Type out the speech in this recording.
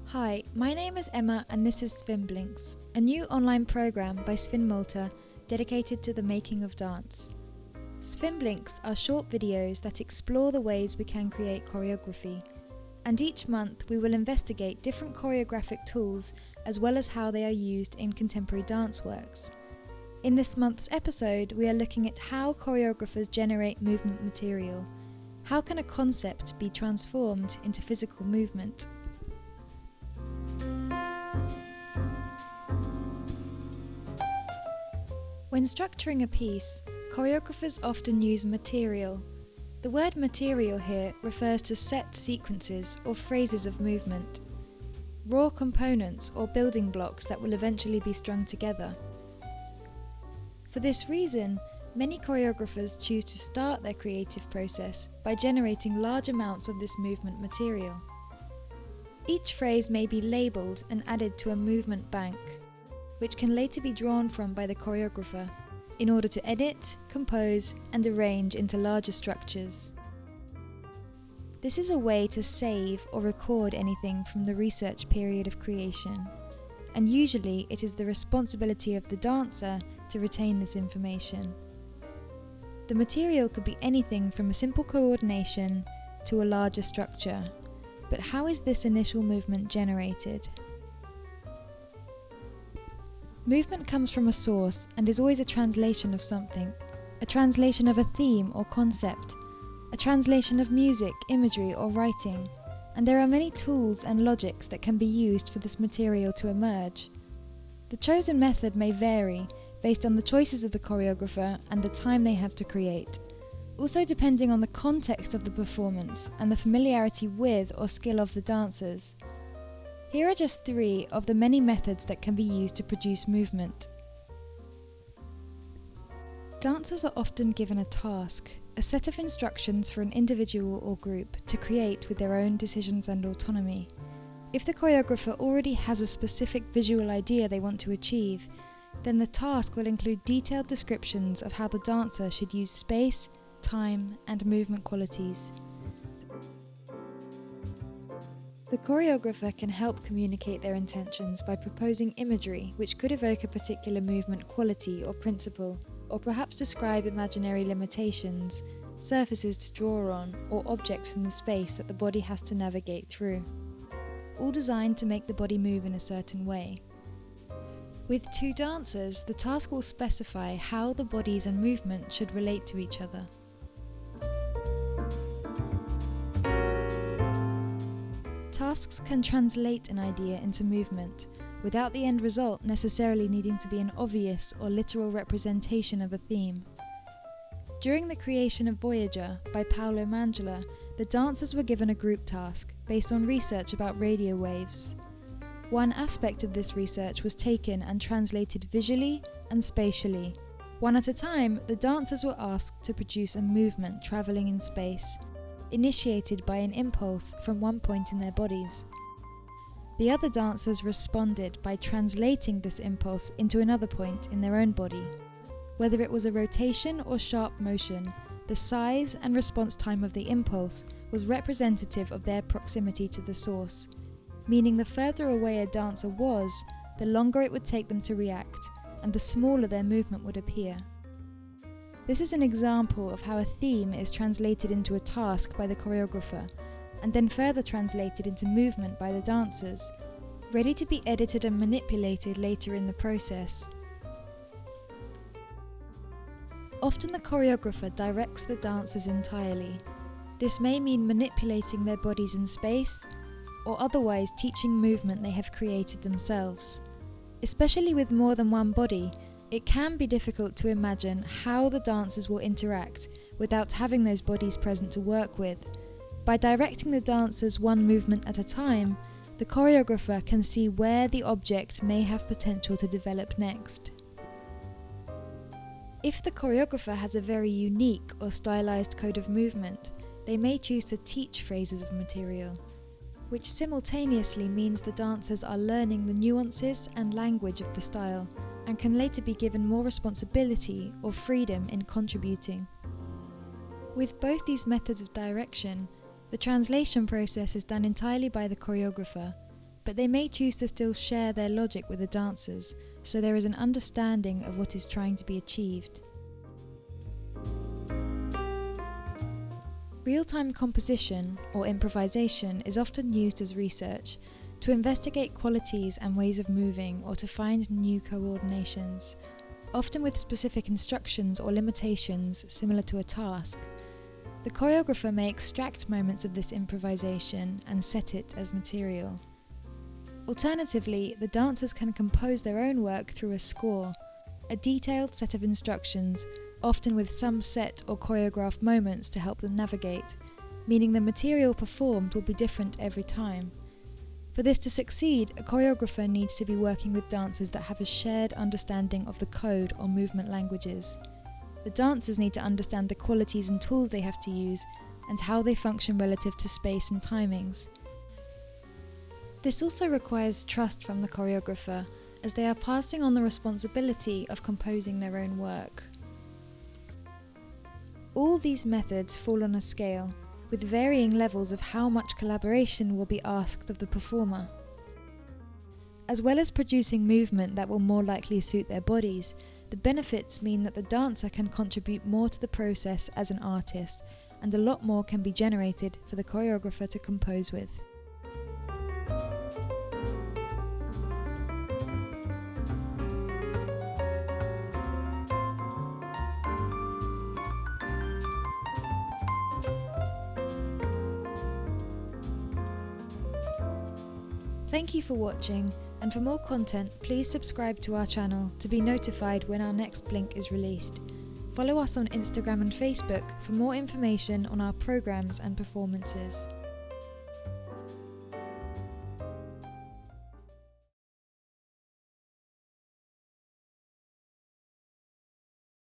Hi, my name is Emma and this is ż=Żfin Blinks, a new online program by ż=finMalta dedicated to the making of dance. ż=Żfin Blinks are short videos that explore the ways we can create choreography, and each month we will investigate different choreographic tools as well as how they are used in contemporary dance works. In this month's episode, we are looking at how choreographers generate movement material. How can a concept be transformed into physical movement? When structuring a piece, choreographers often use material. The word material here refers to set sequences or phrases of movement, raw components or building blocks that will eventually be strung together. For this reason, many choreographers choose to start their creative process by generating large amounts of this movement material. Each phrase may be labelled and added to a movement bank, which can later be drawn from by the choreographer in order to edit, compose, and arrange into larger structures. This is a way to save or record anything from the research period of creation, and usually it is the responsibility of the dancer to retain this information. The material could be anything from a simple coordination to a larger structure, but how is this initial movement generated? Movement comes from a source and is always a translation of something, a translation of a theme or concept, a translation of music, imagery or writing, and there are many tools and logics that can be used for this material to emerge. The chosen method may vary based on the choices of the choreographer and the time they have to create, also depending on the context of the performance and the familiarity with or skill of the dancers. Here are just 3 of the many methods that can be used to produce movement. Dancers are often given a task, a set of instructions for an individual or group to create with their own decisions and autonomy. If the choreographer already has a specific visual idea they want to achieve, then the task will include detailed descriptions of how the dancer should use space, time, and movement qualities. The choreographer can help communicate their intentions by proposing imagery which could evoke a particular movement quality or principle, or perhaps describe imaginary limitations, surfaces to draw on, or objects in the space that the body has to navigate through, all designed to make the body move in a certain way. With 2 dancers, the task will specify how the bodies and movement should relate to each other. Tasks can translate an idea into movement, without the end result necessarily needing to be an obvious or literal representation of a theme. During the creation of Voyager by Paolo Mangiola, the dancers were given a group task based on research about radio waves. One aspect of this research was taken and translated visually and spatially. One at a time, the dancers were asked to produce a movement travelling in space, initiated by an impulse from one point in their bodies. The other dancers responded by translating this impulse into another point in their own body. Whether it was a rotation or sharp motion, the size and response time of the impulse was representative of their proximity to the source, meaning the further away a dancer was, the longer it would take them to react, and the smaller their movement would appear. This is an example of how a theme is translated into a task by the choreographer, and then further translated into movement by the dancers, ready to be edited and manipulated later in the process. Often the choreographer directs the dancers entirely. This may mean manipulating their bodies in space, or otherwise teaching movement they have created themselves. Especially with more than one body, it can be difficult to imagine how the dancers will interact without having those bodies present to work with. By directing the dancers one movement at a time, the choreographer can see where the object may have potential to develop next. If the choreographer has a very unique or stylized code of movement, they may choose to teach phrases of material, which simultaneously means the dancers are learning the nuances and language of the style and can later be given more responsibility or freedom in contributing. With both these methods of direction, the translation process is done entirely by the choreographer, but they may choose to still share their logic with the dancers, so there is an understanding of what is trying to be achieved. Real-time composition, or improvisation, is often used as research to investigate qualities and ways of moving or to find new coordinations, often with specific instructions or limitations similar to a task. The choreographer may extract moments of this improvisation and set it as material. Alternatively, the dancers can compose their own work through a score, a detailed set of instructions, often with some set or choreographed moments to help them navigate, meaning the material performed will be different every time. For this to succeed, a choreographer needs to be working with dancers that have a shared understanding of the code or movement languages. The dancers need to understand the qualities and tools they have to use and how they function relative to space and timings. This also requires trust from the choreographer, as they are passing on the responsibility of composing their own work. All these methods fall on a scale, with varying levels of how much collaboration will be asked of the performer. As well as producing movement that will more likely suit their bodies, the benefits mean that the dancer can contribute more to the process as an artist, and a lot more can be generated for the choreographer to compose with. Thank you for watching, and for more content, please subscribe to our channel to be notified when our next Blink is released. Follow us on Instagram and Facebook for more information on our programs and performances.